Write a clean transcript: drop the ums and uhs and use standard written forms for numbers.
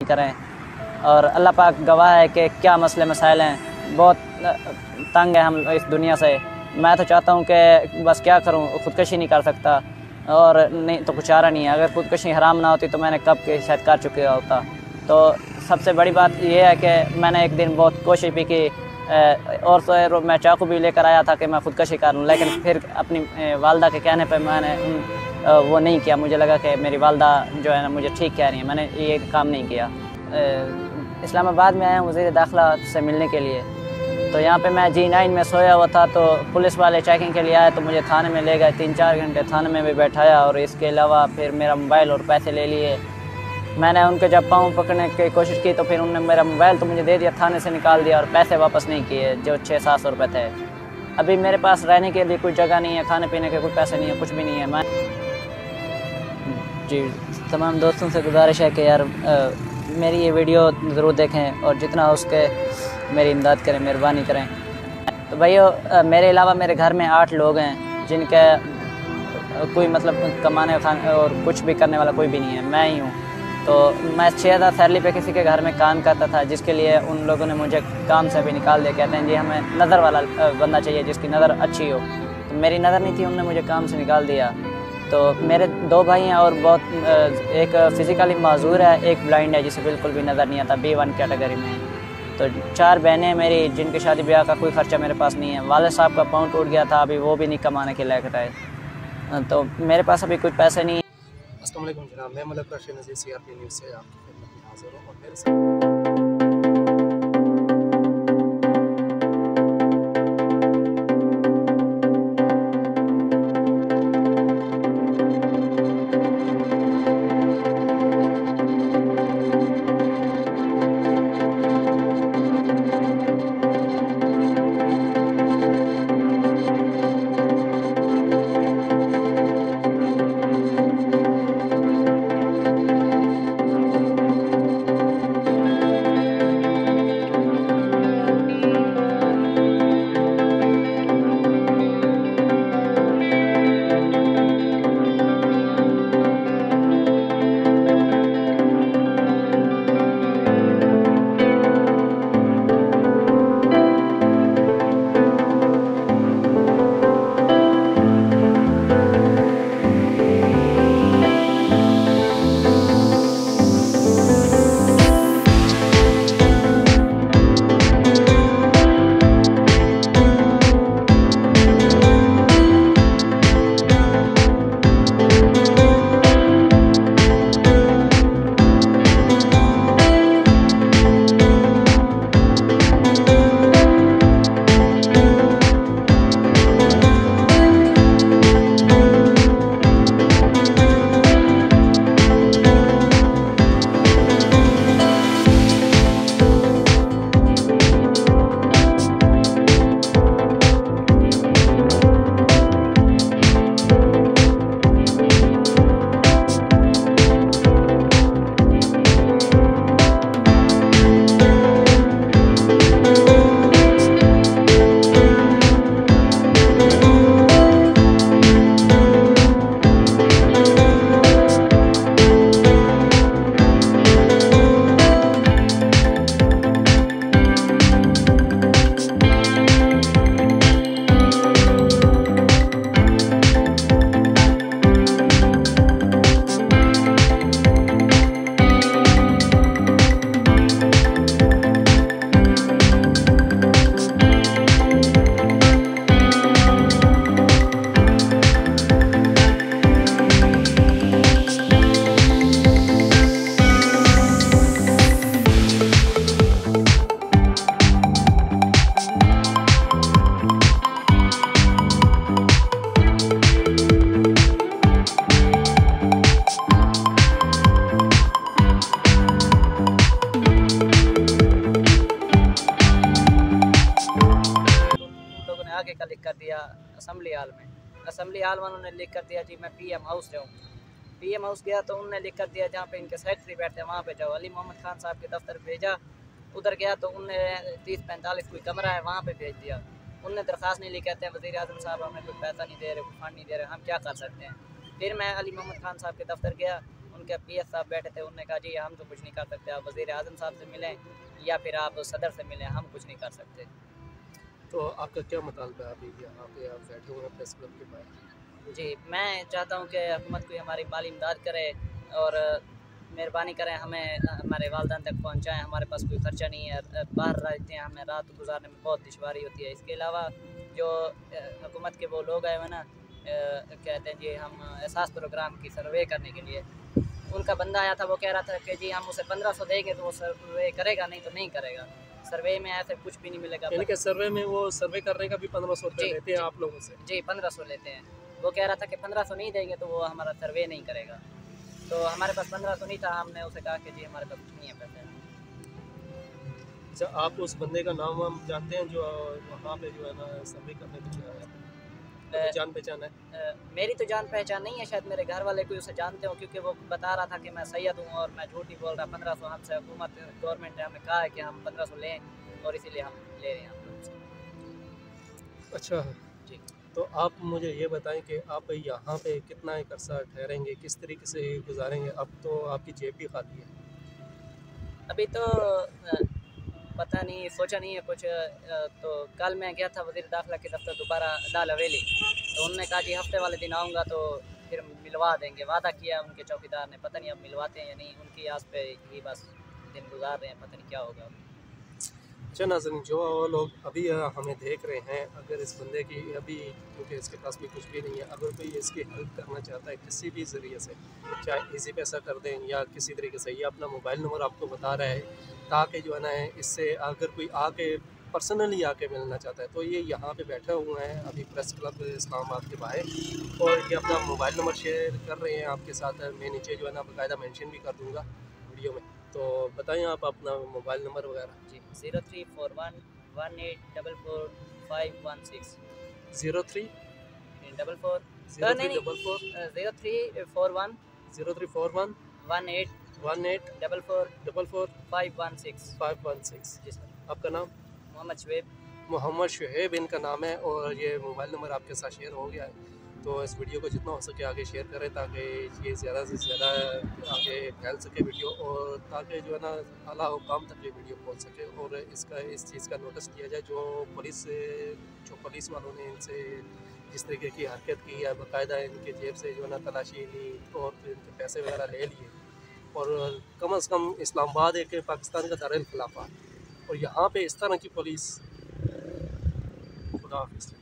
करें। और अल्लाह पाक गवाह है कि क्या मसले मसाइल हैं, बहुत तंग है हम इस दुनिया से। मैं तो चाहता हूँ कि बस क्या करूँ, ख़ुदकशी नहीं कर सकता और नहीं तो कुछ चारा नहीं है। अगर ख़ुदकशी हराम ना होती तो मैंने कब के शायद कर चुका होता। तो सबसे बड़ी बात यह है कि मैंने एक दिन बहुत कोशिश भी की और तो मैं चाकू भी लेकर आया था कि मैं ख़ुदकशी कर लूँ, लेकिन फिर अपनी वालदा के कहने पर मैंने वो नहीं किया। मुझे लगा कि मेरी वालदा जो है ना मुझे ठीक कह रही है, मैंने ये काम नहीं किया। इस्लामाबाद में आया हूँ वज़ीर दाखिला से मिलने के लिए। तो यहाँ पे मैं G9 में सोया हुआ था, तो पुलिस वाले चेकिंग के लिए आए तो मुझे थाने में ले गए। 3-4 घंटे थाने में भी बैठाया और इसके अलावा फिर मेरा मोबाइल और पैसे ले लिए। मैंने उनके जब पाँव पकड़ने की कोशिश की तो फिर उन्होंने मेरा मोबाइल तो मुझे दे दिया, थाने से निकाल दिया और पैसे वापस नहीं किए जो 600-700 रुपये थे। अभी मेरे पास रहने के लिए कोई जगह नहीं है, खाने पीने के कोई पैसे नहीं है, कुछ भी नहीं है। मैं जी तमाम दोस्तों से गुजारिश है कि यार मेरी ये वीडियो ज़रूर देखें और जितना हो उसके मेरी इमदाद करें, मेहरबानी करें। तो भैया मेरे अलावा मेरे घर में 8 लोग हैं जिनके कोई मतलब कमाने खाने और कुछ भी करने वाला कोई भी नहीं है, मैं ही हूँ। तो मैं 6000 सैलरी पे किसी के घर में काम करता था, जिसके लिए उन लोगों ने मुझे काम से भी निकाल दिया। कहते हैं जी हमें नज़र वाला बंदा चाहिए जिसकी नज़र अच्छी हो। तो मेरी नज़र नहीं थी, उन्होंने मुझे काम से निकाल दिया। तो मेरे 2 भाई हैं और बहुत एक फ़िज़िकली माजूर है, एक ब्लाइंड है जिसे बिल्कुल भी नज़र नहीं आता, B1 कैटेगरी में। तो 4 बहनें हैं मेरी जिनकी शादी ब्याह का कोई ख़र्चा मेरे पास नहीं है। वालिद साहब का पाँव टूट गया था, अभी वो भी नहीं कमाने के लायक रहे। तो मेरे पास अभी कोई पैसे नहीं है। अस्सलाम वालेकुम जनाब, मैं मलिक रशीद नज़ीर CRP न्यूज़ से आपकी खिदमत में हाज़िर हूँ और मेरे साथ आगे का लिख कर दिया असम्बली हाल में। असम्बली हाल वालों ने लिख कर दिया जी मैं PM हाउस जाऊँ। PM हाउस गया तो उनने लिख कर दिया जहाँ पे इनके सेक्रेटरी बैठते हैं वहाँ पे जाओ। अली मोहम्मद खान साहब के दफ्तर भेजा, उधर गया तो उनने 30-45 कोई कमरा है वहाँ पे भेज दिया। उनने दरख्वास्त नहीं ली, कहते हैं वज़ीर आज़म साहब हमें कोई पैसा नहीं दे रहे, कोई फंड नहीं दे रहे, हम क्या कर सकते हैं। फिर मैं अली मोहम्मद खान साहब के दफ्तर गया, उनके PS साहब बैठे थे, उन्होंने कहा जी हम तो कुछ नहीं कर सकते, आप वज़ीर आज़म साहब से मिलें या फिर आप सदर से मिलें, हम कुछ नहीं कर सकते। तो आपका क्या मुतालबा है अभी यहाँ पे आप बैठे हुए हैं प्रेस क्लब के बाहर? जी, मैं चाहता हूँ कि हुकूमत कोई हमारी माली इमदाद करे और मेहरबानी करें, हमें हमारे वालिदैन तक पहुँचाएँ। हमारे पास कोई ख़र्चा नहीं है, बाहर रहते हैं, हमें रात गुजारने में बहुत दुश्वारी होती है। इसके अलावा जो हुकूमत के वो लोग आए हुए ना, कहते हैं जी हम एहसास प्रोग्राम की सर्वे करने के लिए, उनका बंदा आया था, वो कह रहा था कि जी हम उसे 1500 देंगे तो वो सर्वे करेगा, नहीं तो नहीं करेगा। सर्वे में ऐसे कुछ भी नहीं मिलेगा। यानी कि सर्वे में वो सर्वे करने का भी 1500 रुपये जी, लेते हैं जी। आप लोगों से? जी, 1500 लेते हैं। वो कह रहा था कि 1500 नहीं देंगे तो वो हमारा सर्वे नहीं करेगा। तो हमारे पास 1500 नहीं था, हमने उसे कहा कि जी हमारे पास कुछ नहीं है पैसे। अच्छा, आप उस बंदे का नाम वाम जानते हैं जो वहाँ पे जो है ना सर्वे करने के लिए आया? अ, जान पहचान है? मेरी तो जान पहचान नहीं है, शायद मेरे घर वाले कोई उसे जानते हो, क्योंकि वो बता रहा था कि मैं सैयद हूँ और मैं झूठ ही बोल रहा। 1500 हमसे हुकूमत गवर्नमेंट ने हमें कहा है कि हम 1500 लें और इसीलिए हम ले रहे हैं आप लोगों से। अच्छा, जी। तो आप मुझे ये बताएं कि आप यहाँ पे कितना एक अरसा ठहरेंगे, किस तरीके से गुजारेंगे? अब तो आपकी जेब भी खाली है। अभी तो पता नहीं, सोचा नहीं है कुछ। तो कल मैं गया था वज़ीर दाखिला के दफ्तर दोबारा लाल हवेली, तो उन्होंने कहा जी हफ्ते वाले दिन आऊँगा तो फिर मिलवा देंगे। वादा किया उनके चौकीदार ने, पता नहीं अब मिलवाते हैं या नहीं। उनकी आस पे ही बस दिन गुजार रहे हैं, पता नहीं क्या होगा। अच्छा नाज़रीन, जो लोग अभी हमें देख रहे हैं, अगर इस बंदे की अभी, क्योंकि इसके पास भी कुछ भी नहीं है, अगर कोई इसकी हेल्प करना चाहता है किसी भी ज़रिए से, चाहे इजी पैसा कर दें या किसी तरीके से, ये अपना मोबाइल नंबर आपको बता रहा है, ताकि जो है ना इससे अगर कोई आके पर्सनली आके मिलना चाहता है तो ये यहाँ पे बैठे हुए हैं अभी प्रेस क्लब इस्लामाबाद के बाहर, और ये अपना मोबाइल नंबर शेयर कर रहे हैं आपके साथ। मैं नीचे जो है ना बाकायदा मेंशन भी कर दूँगा वीडियो में। तो बताएं आप अपना मोबाइल नंबर वगैरह। जी, 0341 1844 03 डबल फोर 0344 0341 0341 18 18 44 44 516। 516। जी सर। आपका नाम? मोहम्मद शुएब। मोहम्मद शुएब इनका नाम है, और ये मोबाइल नंबर आपके साथ शेयर हो गया है। तो इस वीडियो को जितना हो सके आगे शेयर करें, ताकि ये ज़्यादा से ज़्यादा आगे फैल सके वीडियो, और ताकि जो है ना आला हुकाम तक ये वीडियो पहुंच सके, और इस चीज़ का नोटिस किया जाए। जो पुलिस वालों ने इनसे जिस तरीके की हरकत की है, बाकायदा इनके जेब से जो है ना तलाशी ली और फिर इनके पैसे वगैरह ले लिए, और कम से कम इस्लामाबाद एक पाकिस्तान का दारुल खिलाफा, और यहाँ पे इस तरह की पुलिस। खुदा हाफिज़।